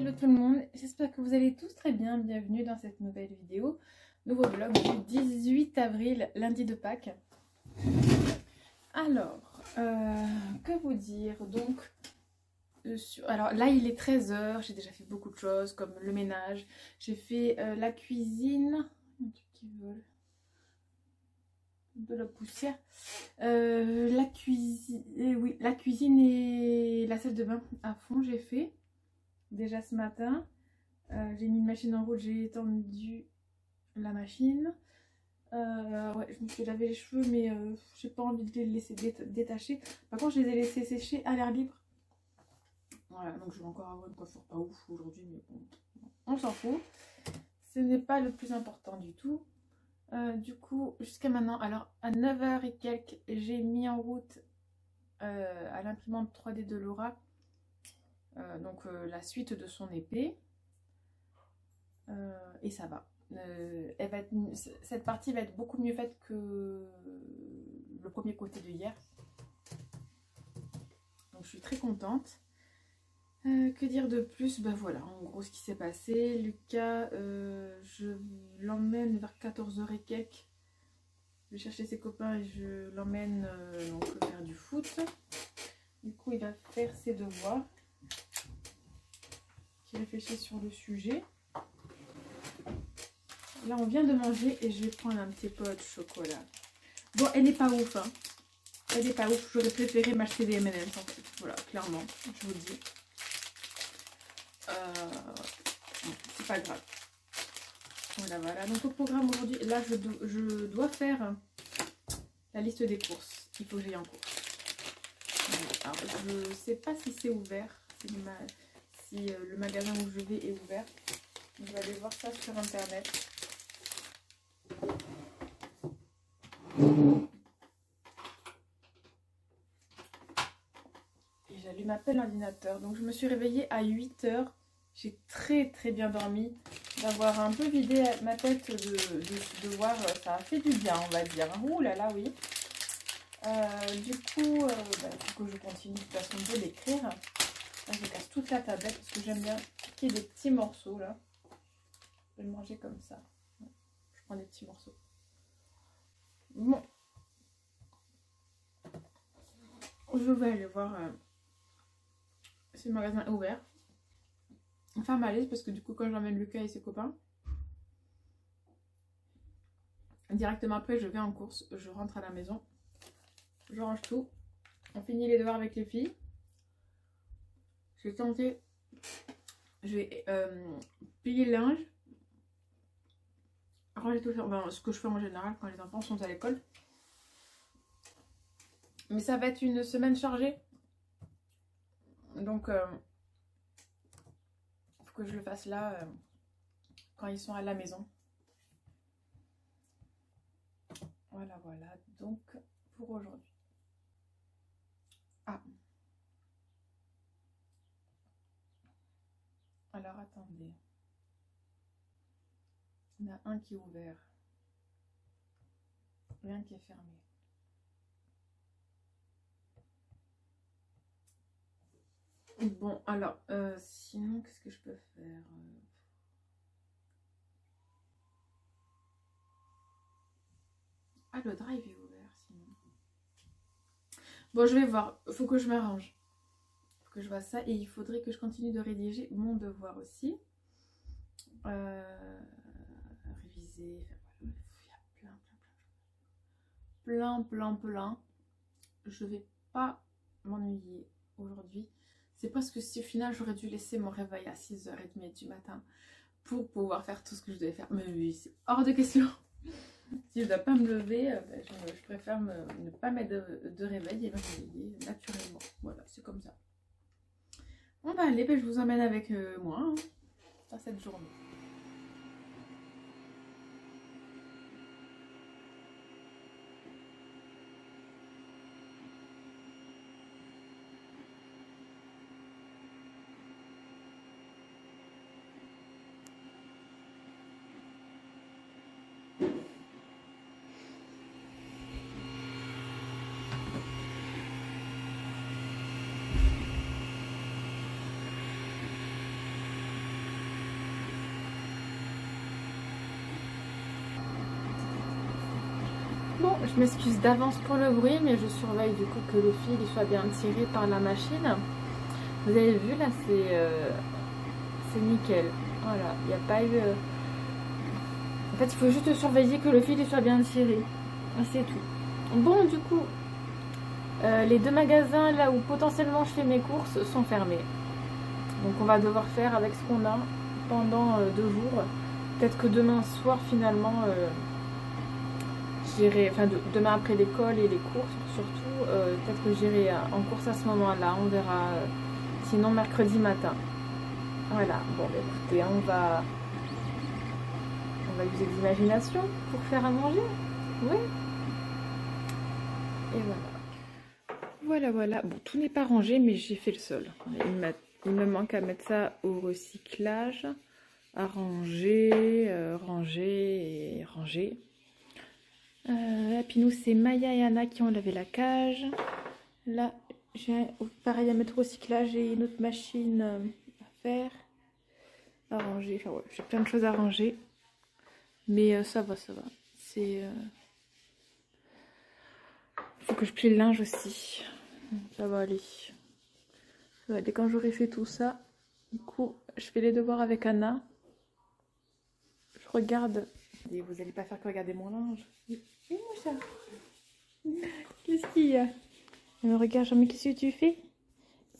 Hello tout le monde, j'espère que vous allez tous très bien, bienvenue dans cette nouvelle vidéo, nouveau vlog du 18 avril, lundi de Pâques. Alors, que vous dire, donc, alors là il est 13 h, j'ai déjà fait beaucoup de choses comme le ménage, j'ai fait la cuisine, un truc qui vole, de la poussière, la cuisine, oui, la cuisine et la salle de bain à fond j'ai fait. Déjà ce matin, j'ai mis une machine en route, j'ai étendu la machine. Ouais, je me suis lavé les cheveux, mais j'ai pas envie de les laisser détacher. Par contre, je les ai laissés sécher à l'air libre. Voilà, donc je vais encore avoir une coiffure pas ouf aujourd'hui, mais bon, on s'en fout. Ce n'est pas le plus important du tout. Du coup, jusqu'à maintenant, alors à 9 h et quelques, j'ai mis en route à l'imprimante 3D de Laura. Donc la suite de son épée et ça va. Cette partie va être beaucoup mieux faite que le premier côté de hier, donc je suis très contente. Que dire de plus? Ben voilà, en gros ce qui s'est passé. Lucas, je l'emmène vers 14 h et quelques, je vais chercher ses copains et je l'emmène donc faire du foot. Du coup il va faire ses devoirs, qui réfléchit sur le sujet. Là on vient de manger et je vais prendre un petit pot de chocolat. Bon, elle n'est pas ouf, hein. Elle n'est pas ouf, j'aurais préféré m'acheter des M&M's en fait. Voilà, clairement, je vous le dis. C'est pas grave. Voilà, donc au programme aujourd'hui, là je dois faire la liste des courses. Il faut que j'aille en course. Alors je sais pas si c'est ouvert, si le magasin où je vais est ouvert. Je vais aller voir ça sur internet. Et j'allume à peine l'ordinateur. Donc je me suis réveillée à 8 h. J'ai très bien dormi. D'avoir un peu vidé ma tête de voir, ça a fait du bien, on va dire. Ouh là là, oui. Du coup, il faut que je continue de toute façon de l'écrire. Là, je casse toute la tablette parce que j'aime bien piquer des petits morceaux là. Je vais le manger comme ça. Je prends des petits morceaux. Bon. Je vais aller voir si le magasin est ouvert. Enfin, malaise parce que du coup, quand j'emmène Lucas et ses copains, directement après, je vais en course. Je rentre à la maison. Je range tout. On finit les devoirs avec les filles. J'ai tenté. Je vais plier le linge. Ranger tout ça. Enfin, ce que je fais en général quand les enfants sont à l'école. Mais ça va être une semaine chargée. Donc, il faut que je le fasse là, quand ils sont à la maison. Voilà. Donc, pour aujourd'hui. Ah. Alors, attendez. Il y en a un qui est ouvert. Rien qui est fermé. Bon, alors, sinon, qu'est-ce que je peux faire? Ah, le drive est ouvert, sinon. Bon, je vais voir. Il faut que je m'arrange. Il faut que je vois ça. Et il faudrait que je continue de rédiger mon devoir aussi. Réviser. Il y a plein. Je vais pas m'ennuyer aujourd'hui. C'est parce que si au final j'aurais dû laisser mon réveil à 6 h30 du matin pour pouvoir faire tout ce que je devais faire. Mais oui, c'est hors de question. Si je ne dois pas me lever, je préfère ne pas mettre de réveil et me réveiller naturellement. Voilà, c'est comme ça. Bon bah allez, je vous emmène avec moi dans cette journée. Je m'excuse d'avance pour le bruit, mais je surveille du coup que le fil il soit bien tiré par la machine. Vous avez vu là, c'est nickel. Voilà, il n'y a pas eu... En fait, il faut juste surveiller que le fil il soit bien tiré. C'est tout. Bon, du coup, les deux magasins là où potentiellement je fais mes courses sont fermés. Donc on va devoir faire avec ce qu'on a pendant 2 jours. Peut-être que demain soir finalement... j'irai, enfin demain après l'école et les courses surtout, peut-être que j'irai en course à ce moment-là, on verra, sinon mercredi matin. Voilà, bon bah, écoutez, on va user d'imagination pour faire à manger, oui. Et voilà. Voilà, bon tout n'est pas rangé mais j'ai fait le sol. Il me manque à mettre ça au recyclage, à ranger, ranger et ranger. Et puis nous c'est Maya et Anna qui ont lavé la cage. Là j'ai pareil à mettre au recyclage et une autre machine à faire, à ranger. Enfin ouais, j'ai plein de choses à ranger, mais ça va. C'est faut que je plie le linge aussi. Ça va aller. Ça va aller quand j'aurai fait tout ça. Du coup je fais les devoirs avec Anna. Je regarde. Et vous n'allez pas faire que regarder mon linge. Oui, mon chat. Qu'est-ce qu'il y a? Regarde, Jean, mais qu'est-ce que tu fais?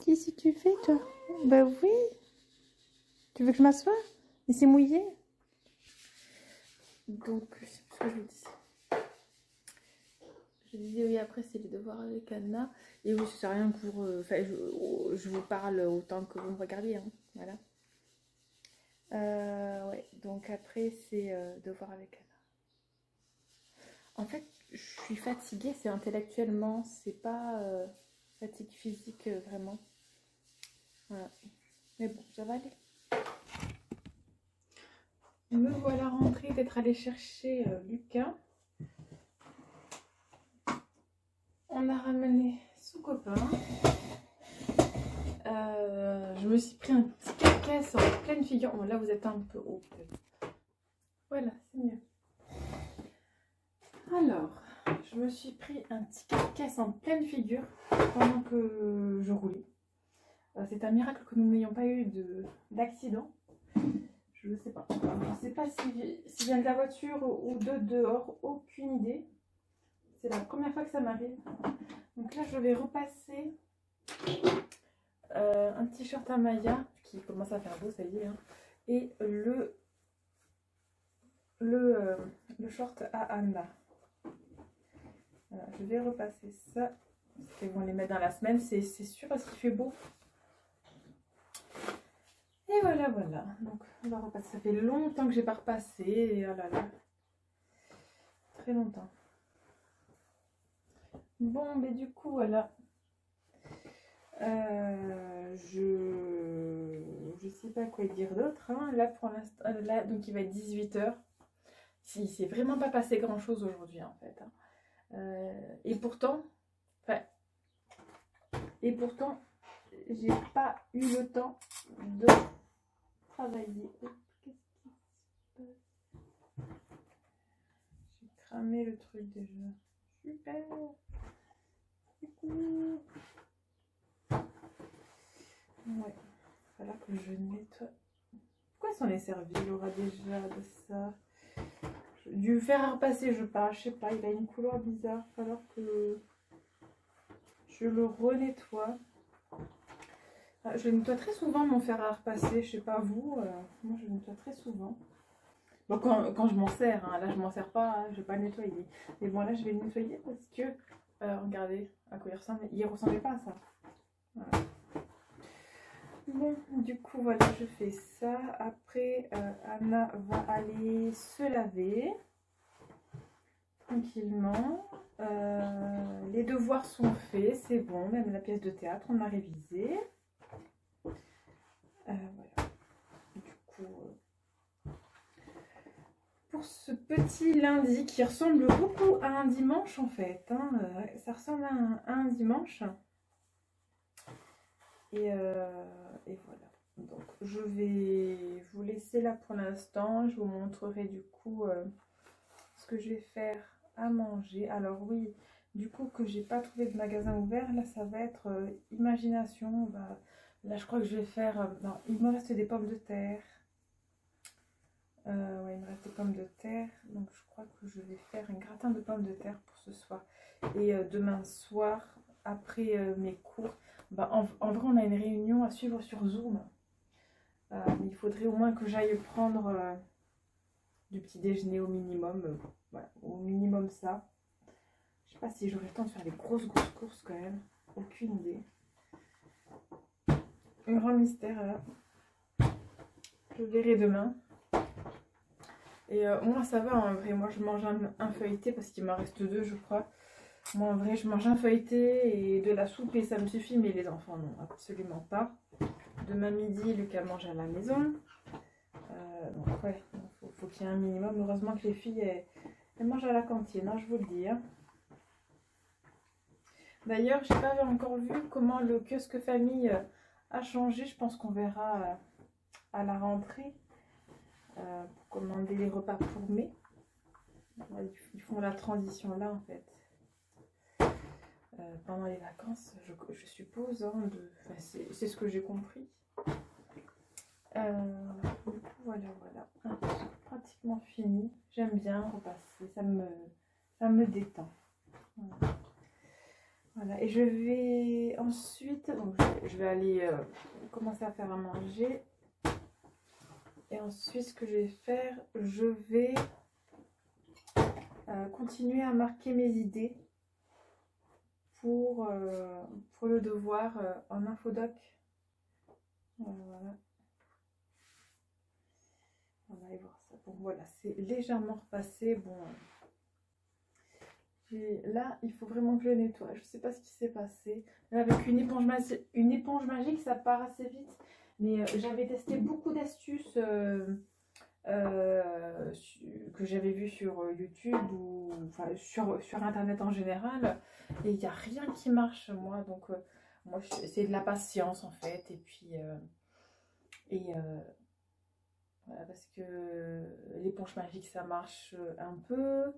Qu'est-ce que tu fais, toi? Bah oui. Tu veux que je m'assoie? Mais c'est mouillé. Donc, je sais plus ce que je vous dis. Je disais oui, après, c'est les devoirs avec Anna. Et oui, ça sert à rien que vous... Enfin, je vous parle autant que vous me regardez. Hein. Voilà. Ouais, donc après, c'est devoirs avec Anna. En fait, je suis fatiguée, c'est intellectuellement, c'est pas fatigue physique vraiment. Voilà. Mais bon, ça va aller. Me voilà rentrée d'être allée chercher Lucas. On a ramené son copain. Je me suis pris un petit cacasse en pleine figure. Bon, là, vous êtes un peu haut. Voilà, c'est mieux. Alors, je me suis pris un petit casse en pleine figure pendant que je roulais. C'est un miracle que nous n'ayons pas eu d'accident. Je ne sais pas. Je ne sais pas si vient de la voiture ou de dehors. Aucune idée. C'est la première fois que ça m'arrive. Donc là, je vais repasser un t-shirt à Maya qui commence à faire beau, ça y est. Hein, et le short à Anna. Voilà, je vais repasser ça. Ils vont les mettre dans la semaine, c'est sûr, parce qu'il fait beau. Et voilà. Donc, on va repasser. Ça fait longtemps que j'ai pas repassé. Et oh là là. Très longtemps. Bon, mais du coup, voilà. Je sais pas quoi dire d'autre. Hein. Là, pour l'instant, là, donc il va être 18 h. Il s'est vraiment pas passé grand chose aujourd'hui, en fait. Hein. Et pourtant, j'ai pas eu le temps de travailler. Qu'est-ce qui se passe? J'ai cramé le truc déjà. Super. Ouais, il va falloir que je nettoie. Pourquoi s'en est servi? Il aura déjà de ça. Du fer à repasser, je sais pas, il a une couleur bizarre. Il va falloir que je le renettoie. Je nettoie très souvent mon fer à repasser, je sais pas vous, moi je nettoie très souvent. Bon, quand je m'en sers, hein, là je m'en sers pas, hein, je vais pas le nettoyer. Mais bon là je vais le nettoyer parce que, regardez à quoi il ressemble, il ressemblait pas à ça. Voilà. Bon, du coup voilà, je fais ça. Après, Anna va aller se laver tranquillement. Les devoirs sont faits, c'est bon, même la pièce de théâtre, on a révisé. Voilà. Du coup, pour ce petit lundi qui ressemble beaucoup à un dimanche en fait, hein, ça ressemble à un dimanche. Et voilà. Donc je vais vous laisser là pour l'instant. Je vous montrerai du coup ce que je vais faire à manger. Alors oui, du coup que j'ai pas trouvé de magasin ouvert, là ça va être imagination. Là je crois que je vais faire... non, il me reste des pommes de terre. Ouais, il me reste des pommes de terre. Donc je crois que je vais faire un gratin de pommes de terre pour ce soir. Et demain soir, après mes cours, en vrai on a une réunion à suivre sur Zoom. Mais il faudrait au moins que j'aille prendre du petit déjeuner au minimum. Voilà, au minimum ça. Je sais pas si j'aurai le temps de faire des grosses courses quand même. Aucune idée. Un grand mystère là. Je verrai demain. Et moi ça va en vrai. Moi je mange un feuilleté parce qu'il m'en reste deux je crois. Moi en vrai je mange un feuilleté et de la soupe et ça me suffit. Mais les enfants non, absolument pas. Demain midi Lucas mange à la maison. Donc ouais, faut qu'il y ait un minimum. Heureusement que les filles elles mangent à la cantine, hein, je vous le dis. Hein. D'ailleurs, je n'ai pas encore vu comment le kiosque famille a changé. Je pense qu'on verra à la rentrée pour commander les repas pour mai. Ils font la transition là en fait. Pendant les vacances, je suppose. Hein, c'est ce que j'ai compris. Du coup, voilà. Pratiquement fini. J'aime bien repasser. Ça me détend. Voilà. Et je vais ensuite... Donc je vais aller commencer à faire à manger. Et ensuite, ce que je vais faire, je vais continuer à marquer mes idées pour le devoir en infodoc. Voilà. On va aller voir ça. Bon, voilà, c'est légèrement repassé. Bon, là, il faut vraiment que je le nettoie. Je ne sais pas ce qui s'est passé. Là, avec une éponge magique, ça part assez vite. Mais j'avais testé beaucoup d'astuces que j'avais vues sur YouTube ou enfin, sur Internet en général. Et il n'y a rien qui marche, moi. Donc, moi, c'est de la patience, en fait. Et puis... voilà, parce que l'éponge magique ça marche un peu,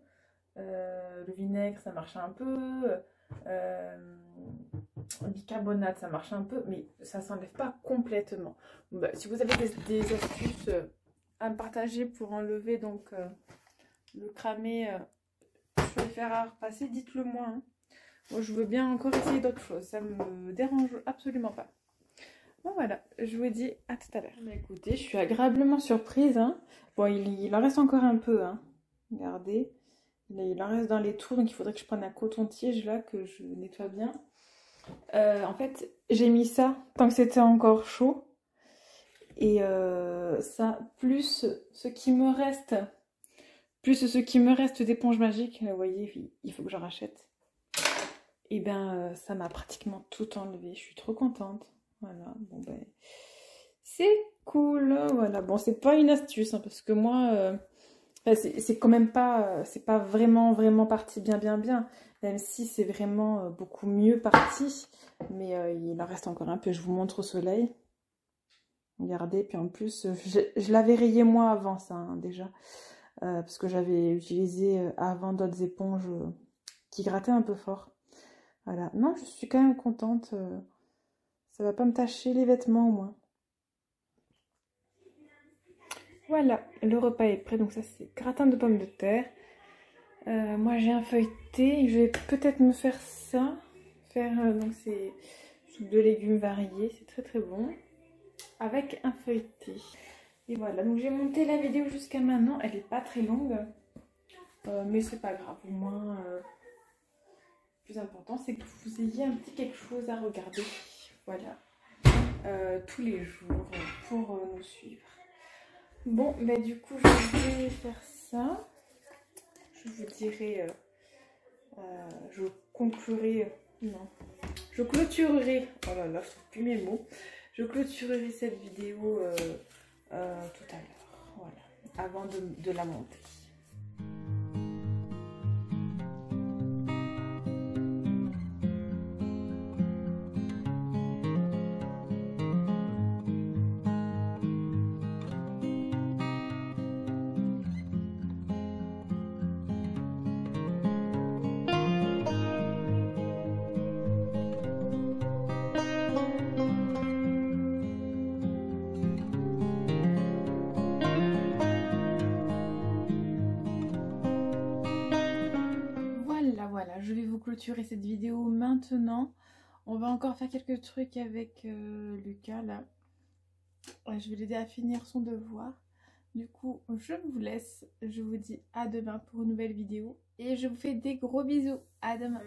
le vinaigre ça marche un peu, le bicarbonate ça marche un peu, mais ça s'enlève pas complètement. Si vous avez des astuces à me partager pour enlever donc le cramé sur les fer à repasser, dites-le moi. Hein. Moi je veux bien encore essayer d'autres choses, ça me dérange absolument pas. Bon voilà, je vous dis à tout à l'heure. Écoutez, je suis agréablement surprise. Hein. Bon, il en reste encore un peu. Hein. Regardez, il en reste dans les trous, donc il faudrait que je prenne un coton-tige là, que je nettoie bien. En fait, j'ai mis ça tant que c'était encore chaud. Et ça, plus ce qui me reste d'éponge magique, vous voyez, il faut que j'en rachète. Et bien, ça m'a pratiquement tout enlevé. Je suis trop contente. Voilà, bon ben, c'est cool, voilà. Bon, c'est pas une astuce, hein, parce que moi, c'est quand même pas, c'est pas vraiment parti bien, même si c'est vraiment beaucoup mieux parti, mais il en reste encore un peu, je vous montre au soleil. Regardez, puis en plus, je l'avais rayé moi avant ça, hein, déjà, parce que j'avais utilisé avant d'autres éponges qui grattaient un peu fort. Voilà, non, je suis quand même contente. Ça va pas me tacher les vêtements au moins. Voilà, le repas est prêt. Donc ça c'est gratin de pommes de terre. Moi j'ai un feuilleté. Je vais peut-être me faire ça. Donc c'est soupe de légumes variés. C'est très bon. Avec un feuilleté. Et voilà, donc j'ai monté la vidéo jusqu'à maintenant. Elle est pas très longue. Mais c'est pas grave. Au moins, le plus important c'est que vous ayez un petit quelque chose à regarder. Voilà, tous les jours pour nous suivre. Bon, bah du coup, je vais faire ça. Je vous dirai, je conclurai, non, je clôturerai, oh là là, je trouve plus mes mots. Je clôturerai cette vidéo tout à l'heure, voilà, avant de la monter. voilà, je vais vous clôturer cette vidéo maintenant. On va encore faire quelques trucs avec Lucas là. Ouais, je vais l'aider à finir son devoir. Du coup, je vous laisse. Je vous dis à demain pour une nouvelle vidéo. Et je vous fais des gros bisous. À demain.